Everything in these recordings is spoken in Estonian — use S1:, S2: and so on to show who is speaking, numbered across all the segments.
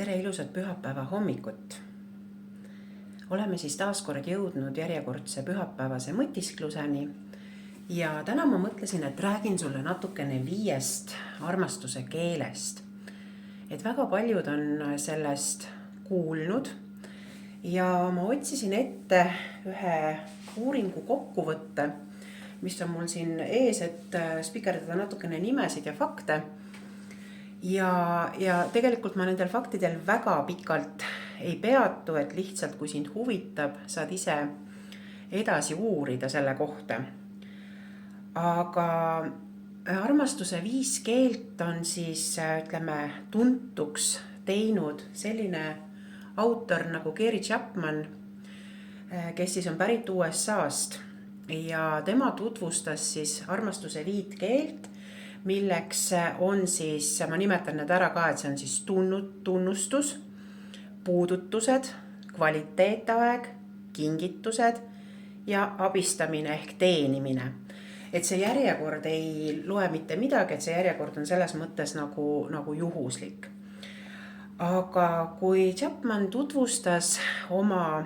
S1: Tere ilusat pühapäeva hommikut! Oleme siis taas kord jõudnud järjekordse pühapäevase mõtiskluseni ja täna ma mõtlesin, et räägin sulle natukene 5 armastuse keelest. Et väga paljud on sellest kuulnud ja ma otsisin ette ühe uuringu kokkuvõtte, mis on mul siin ees, et spikerdada natukene nimesid ja fakte. Ja tegelikult ma nendel faktidel väga pikalt ei peatu, et lihtsalt kui sind huvitab, saad ise edasi uurida selle kohta. Aga armastuse 5 keelt on siis, tuntuks teinud selline autor nagu Gary Chapman, kes siis on pärit USA-st ja tema tutvustas siis armastuse 5 keelt, milleks on siis, ma nimetan need ära ka, et see on siis tunnustus, puudutused, kvaliteetaeg, kingitused ja abistamine ehk teenimine. Et see järjekord ei loe mitte midagi, et see järjekord on selles mõttes nagu juhuslik. Aga kui Chapman tutvustas oma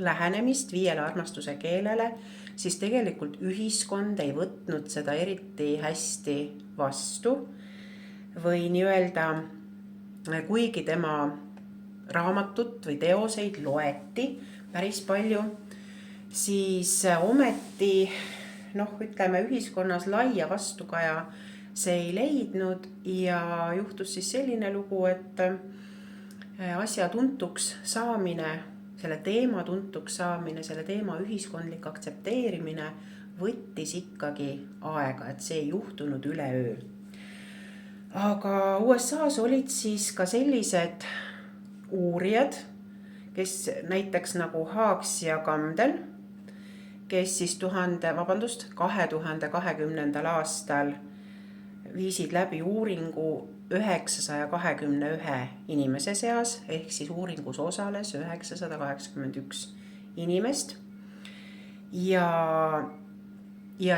S1: lähenemist 5 armastuse keelele, siis tegelikult ühiskond ei võtnud seda eriti hästi vastu või nii-öelda, kuigi tema raamatut või teoseid loeti päris palju, siis ometi ühiskonnas laia vastukaja see ei leidnud ja juhtus siis selline lugu, et asja tuntuks saamine, selle teema tuntuks saamine, selle teema ühiskondlik aktsepteerimine võttis ikkagi aega, et see ei juhtunud üleöö. Aga USA-s olid siis ka sellised uurijad, kes näiteks nagu Hawks ja Camden, kes siis 2020. aastal viisid läbi uuringu 921 inimese seas, ehk siis uuringus osales 981 inimest. Ja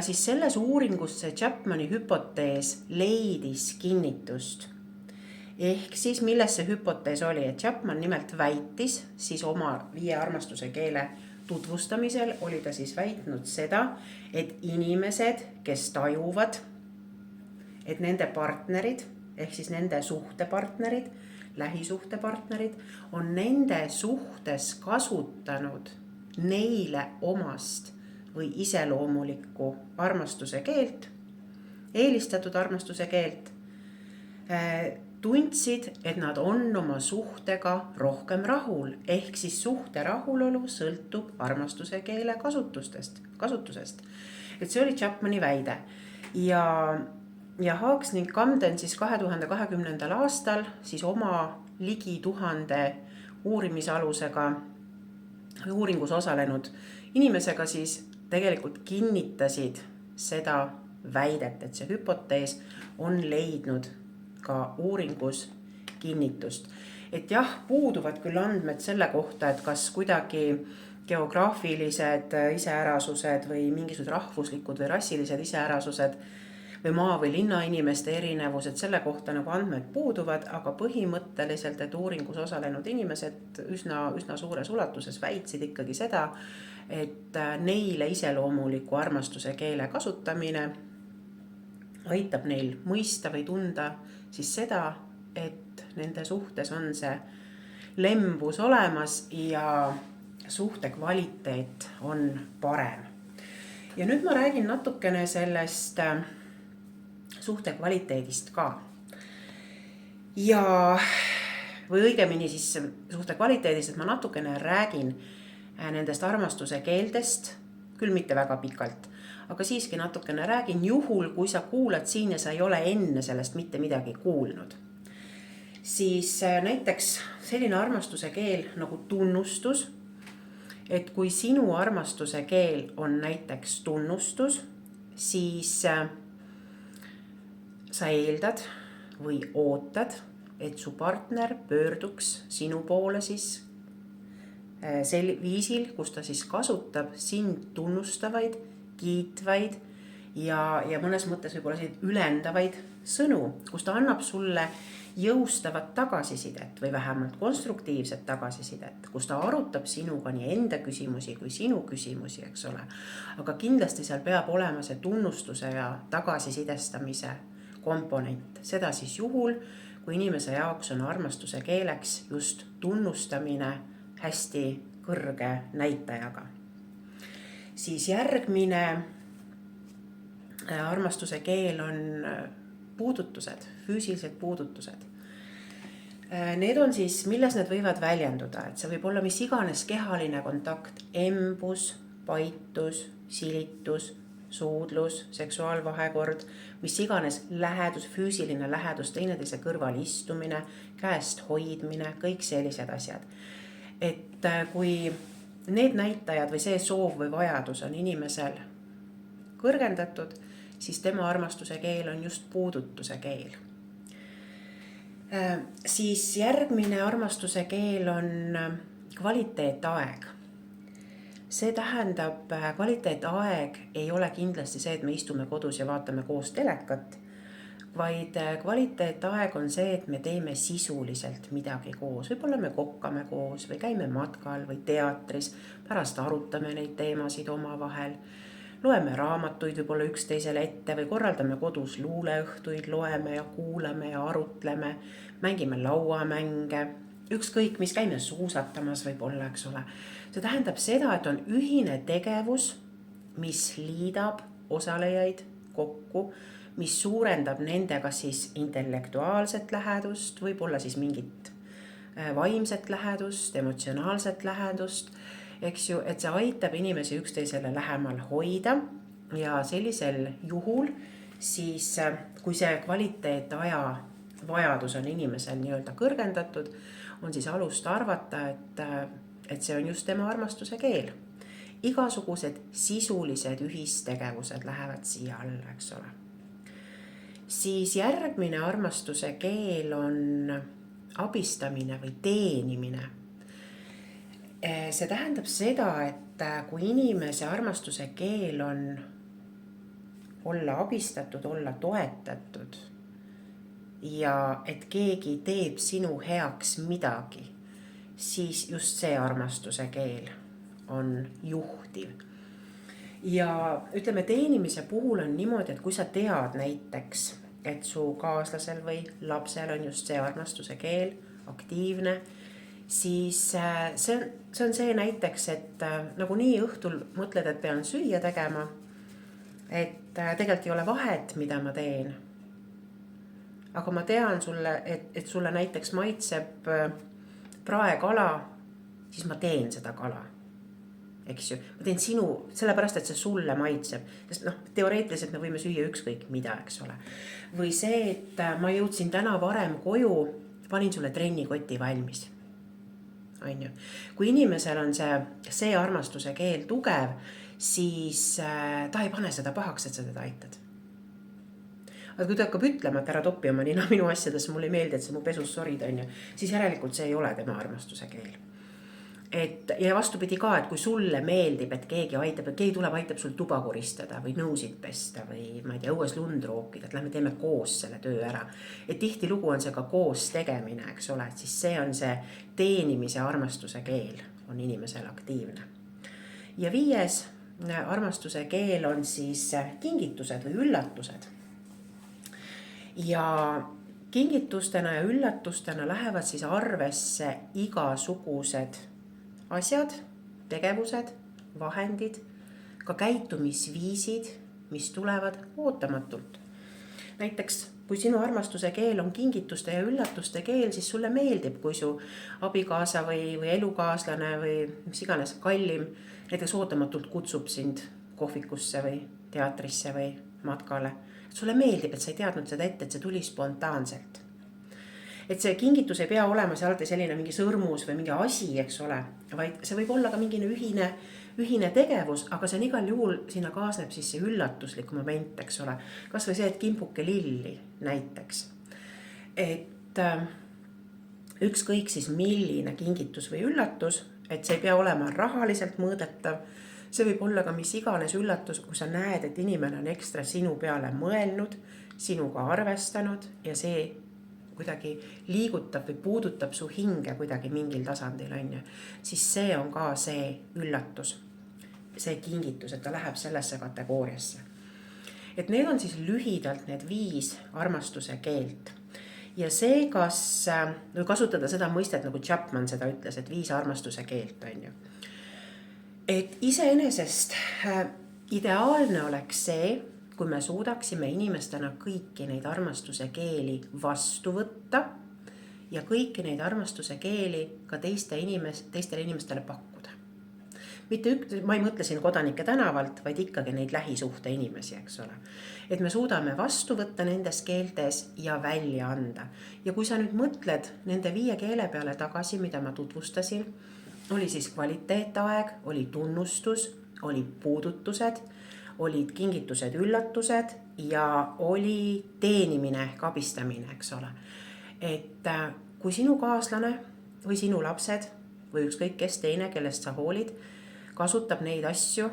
S1: siis selles uuringus see Chapmani hüpotees leidis kinnitust. Ehk siis milles see hüpotees oli, et Chapman nimelt väitis siis oma 5 armastuse keele tutvustamisel, oli ta siis väitnud seda, et inimesed, kes tajuvad, et nende partnerid, ehk siis nende suhtepartnerid, lähisuhtepartnerid on nende suhtes kasutanud neile omast või iseloomulikku armastuse keelt, eelistatud armastuse keelt, tundsid, et nad on oma suhtega rohkem rahul, ehk siis suhte rahulolu sõltub armastuse keele kasutusest. Et see oli Chapmani väide. Ja Hawks ning Camden siis 2020. aastal siis oma ligi 1000 uurimisalusega uuringus osalenud inimesega siis tegelikult kinnitasid seda väidet, et see hüpotees on leidnud ka uuringus kinnitust. Et jah, puuduvad küll andmed selle kohta, et kas kuidagi geograafilised iseärasused või mingisugused rahvuslikud või rassilised iseärasused või maa- või linnainimeste erinevused, selle kohta nagu andmed puuduvad, aga põhimõtteliselt, et uuringus osalenud inimesed üsna suures ulatuses väitsid ikkagi seda, et neile iseloomuliku armastuse keele kasutamine aitab neil mõista või tunda siis seda, et nende suhtes on see lembus olemas ja suhte kvaliteet on parem. Ja nüüd ma räägin natukene sellest suhte kvaliteedist ka. Või õigemini siis suhte kvaliteedist, et ma natukene räägin nendest armastuse keeltest, küll mitte väga pikalt, aga siiski natukene räägin juhul, kui sa kuulad siin ja sa ei ole enne sellest mitte midagi kuulnud. Siis näiteks selline armastuse keel nagu tunnustus, et kui sinu armastuse keel on näiteks tunnustus, siis sa eeldad või ootad, et su partner pöörduks sinu poole siis viisil, kus ta siis kasutab sind tunnustavaid, kiitvaid ja mõnes mõttes võib-olla ülendavaid sõnu, kus ta annab sulle jõustavat tagasisidet või vähemalt konstruktiivset tagasisidet, kus ta arutab sinuga nii enda küsimusi kui sinu küsimusi, eks ole. Aga kindlasti seal peab olema see tunnustuse ja tagasisidestamise komponent. Seda siis juhul, kui inimese jaoks on armastuse keeleks just tunnustamine hästi kõrge näitajaga. Siis järgmine armastuse keel on puudutused, füüsilised puudutused. Need on siis, milles need võivad väljenduda, et see võib olla mis iganes kehaline kontakt, embus, paitus, silitus, suudlus, seksuaalvahekord, mis iganes lähedus, füüsiline lähedus, teineteise kõrval istumine, käest hoidmine, kõik sellised asjad. Et kui need näitajad või see soov või vajadus on inimesel kõrgendatud, siis tema armastuse keel on just puudutuse keel. Siis järgmine armastuse keel on kvaliteetaeg. See tähendab, kvaliteetaeg ei ole kindlasti see, et me istume kodus ja vaatame koos telekat, vaid kvaliteetaeg on see, et me teeme sisuliselt midagi koos. Võib-olla me kokkame koos või käime matkal või teatris, pärast arutame neid teemasid omavahel. Loeme raamatuid võib-olla üksteisele ette või korraldame kodus luuleõhtuid, loeme ja kuulame ja arutleme, mängime lauamänge, ükskõik mis, käime suusatamas võib-olla, eks ole. See tähendab seda, et on ühine tegevus, mis liidab osalejaid kokku, mis suurendab nendega siis intellektuaalset lähedust, võib-olla siis mingit vaimset lähedust, emotsionaalset lähedust, eks ju, et see aitab inimesi üksteisele lähemal hoida ja sellisel juhul siis, kui see kvaliteetaja vajadus on inimesel nii-öelda kõrgendatud, on siis alust arvata, et see on just tema armastuse keel. Igasugused sisulised ühistegevused lähevad siia alla, eks ole. Siis järgmine armastuse keel on abistamine või teenimine. See tähendab seda, et kui inimese armastuse keel on olla abistatud, olla toetatud ja et keegi teeb sinu heaks midagi, siis just see armastuse keel on juhtiv. Ja ütleme, teenimise puhul on niimoodi, et kui sa tead näiteks, et su kaaslasel või lapsel on just see armastuse keel aktiivne, siis see on see näiteks, et nagu nii õhtul mõtled, et pean süüa tegema, et tegelikult ei ole vahet, mida ma teen. Aga ma tean sulle, et sulle näiteks maitseb praekala, siis ma teen seda kala. Eks ju, ma teen sinu, sellepärast, et see sulle maitseb, sest teoreetiliselt me võime süüa ükskõik mida, eks ole. Või see, et ma jõudsin täna varem koju, panin sulle trennikoti valmis. Kui inimesel on see armastuse keel tugev, siis ta ei pane seda pahaks, et sa teda aitad. Aga kui ta hakkab ütlema, et ära topi oma nina minu asjades, mulle ei meeldi, et sa mu pesus sorid, siis järelikult see ei ole tema armastuse keel. Ja vastupidi ka, et kui sulle meeldib, et keegi aitab, et keegi tuleb, aitab sul tuba koristada või nõusid pesta või ma ei tea, õues lund rookida, et lähme teeme koos selle töö ära. Et tihti lugu on see ka koos tegemine, eks ole, et siis see on see teenimise armastuse keel, on inimesel aktiivne. Ja 5. armastuse keel on siis kingitused või üllatused. Ja kingitustena ja üllatustena lähevad siis arvesse igasugused asjad, tegevused, vahendid, ka käitumisviisid, mis tulevad ootamatult. Näiteks, kui sinu armastuse keel on kingituste ja üllatuste keel, siis sulle meeldib, kui su abikaasa või elukaaslane või mis iganes kallim näiteks ootamatult kutsub sind kohvikusse või teatrisse või matkale. Sulle meeldib, et sa ei teadnud seda ette, et see tuli spontaanselt. Et see kingitus ei pea olema see alati selline mingi sõrmus või mingi asi, eks ole, vaid see võib olla ka mingi ühine tegevus, aga see on igal juhul, sinna kaasneb siis see üllatuslik moment, eks ole. Kas või see, et kimpuke lilli näiteks. Et ükskõik siis milline kingitus või üllatus, et see ei pea olema rahaliselt mõõdetav, see võib olla ka mis iganes üllatus, kui sa näed, et inimene on ekstra sinu peale mõelnud, sinuga arvestanud ja see kuidagi liigutab või puudutab su hinge kuidagi mingil tasandil, on ju, siis see on ka see üllatus, see kingitus, et ta läheb sellesse kategooriasse. Et need on siis lühidalt need 5 armastuse keelt. Ja see, kas kasutada seda mõistet, nagu Chapman seda ütles, et 5 armastuse keelt, on ju. Et iseenesest ideaalne oleks see, kui me suudaksime inimestena kõiki neid armastuse keeli vastu võtta ja kõiki neid armastuse keeli ka teistele inimestele pakkuda. Ma ei mõtle siin kodanike tänavalt, vaid ikkagi neid lähisuhte inimesi, eks ole. Et me suudame vastu võtta nendes keeltes ja välja anda. Ja kui sa nüüd mõtled nende 5 keele peale tagasi, mida ma tutvustasin, oli siis kvaliteetaeg, oli tunnustus, oli puudutused, olid kingitused, üllatused ja oli teenimine, abistamine, eks ole. Et kui sinu kaaslane või sinu lapsed või ükskõik kes teine, kellest sa hoolid, kasutab neid asju,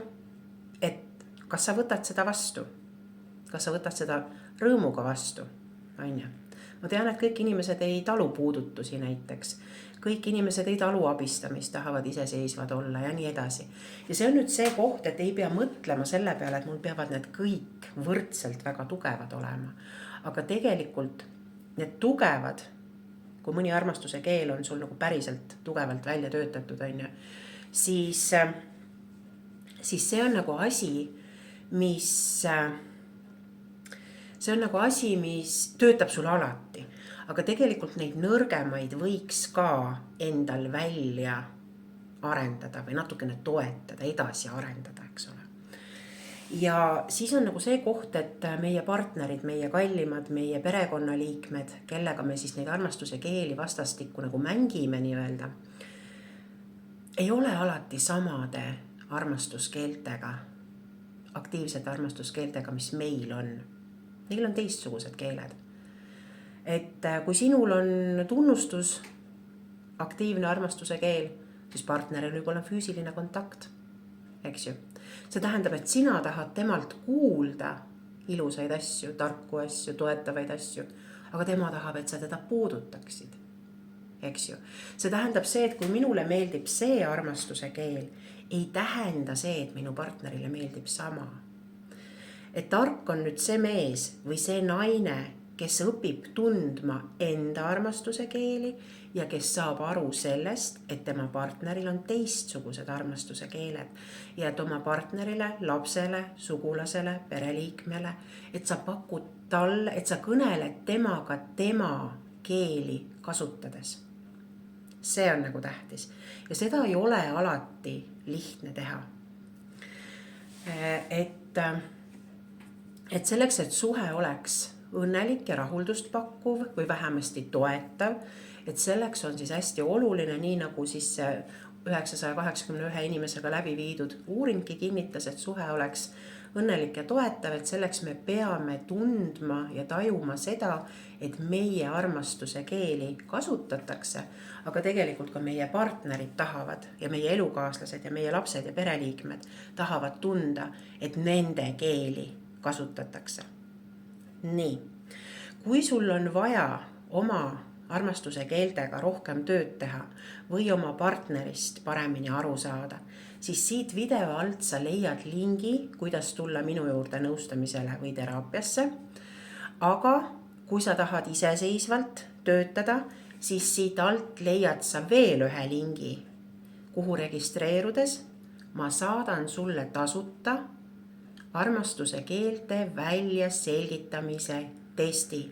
S1: et kas sa võtad seda vastu, kas sa võtad seda rõõmuga vastu, on ju. Ma tean, et kõik inimesed ei talu puudutusi näiteks. Kõik inimesed ei talu abistamist, tahavad iseseisvad olla ja nii edasi. Ja see on nüüd see koht, et ei pea mõtlema selle peale, et mul peavad need kõik võrdselt väga tugevad olema. Aga tegelikult need tugevad, kui mõni armastuse keel on sul nagu päriselt tugevalt välja töötatud, on ju, siis see on nagu asi, mis töötab sul alati. Aga tegelikult neid nõrgemaid võiks ka endal välja arendada või natukene toetada, edasi arendada, eks ole. Ja siis on nagu see koht, et meie partnerid, meie kallimad, meie perekonnaliikmed, kellega me siis neid armastuse keeli vastastikku nagu mängime nii-öelda, ei ole alati samade armastuskeeltega, aktiivsete armastuskeeltega, mis meil on. Neil on teistsugused keeled. Et kui sinul on tunnustus, aktiivne armastuse keel, siis partneril võib olla füüsiline kontakt, eks ju. See tähendab, et sina tahad temalt kuulda ilusaid asju, tarku asju, toetavaid asju, aga tema tahab, et sa teda puudutaksid, eks ju. See tähendab see, et kui minule meeldib see armastuse keel, ei tähenda see, et minu partnerile meeldib sama. Et tark on nüüd see mees või see naine, kes õpib tundma enda armastuse keeli ja kes saab aru sellest, et tema partneril on teistsugused armastuse keeled ja et oma partnerile, lapsele, sugulasele, pereliikmele, et sa pakud talle, et sa kõneled temaga tema keeli kasutades. See on nagu tähtis ja seda ei ole alati lihtne teha. Et selleks, et suhe oleks õnnelik ja rahuldust pakkuv või vähemasti toetav, et selleks on siis hästi oluline, nii nagu siis 981 inimesega läbi viidud uuringki kinnitas, et suhe oleks õnnelik ja toetav, et selleks me peame tundma ja tajuma seda, et meie armastuse keeli kasutatakse, aga tegelikult ka meie partnerid tahavad ja meie elukaaslased ja meie lapsed ja pereliikmed tahavad tunda, et nende keeli kasutatakse. Nii, kui sul on vaja oma armastuse keeltega rohkem tööd teha või oma partnerist paremini aru saada, siis siit video alt sa leiad lingi, kuidas tulla minu juurde nõustamisele või teraapiasse. Aga kui sa tahad iseseisvalt töötada, siis siit alt leiad sa veel ühe lingi, kuhu registreerudes ma saadan sulle tasuta armastuse keelte välja selgitamise testi.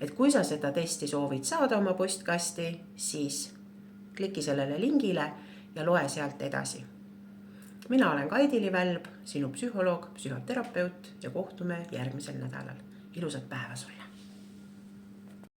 S1: Et kui sa seda testi soovid saada oma postkasti, siis kliki sellele lingile ja loe sealt edasi. Mina olen Kaidili Välb, sinu psühholoog, psühhoterapeut ja kohtume järgmisel nädalal. Ilusat päeva sulle!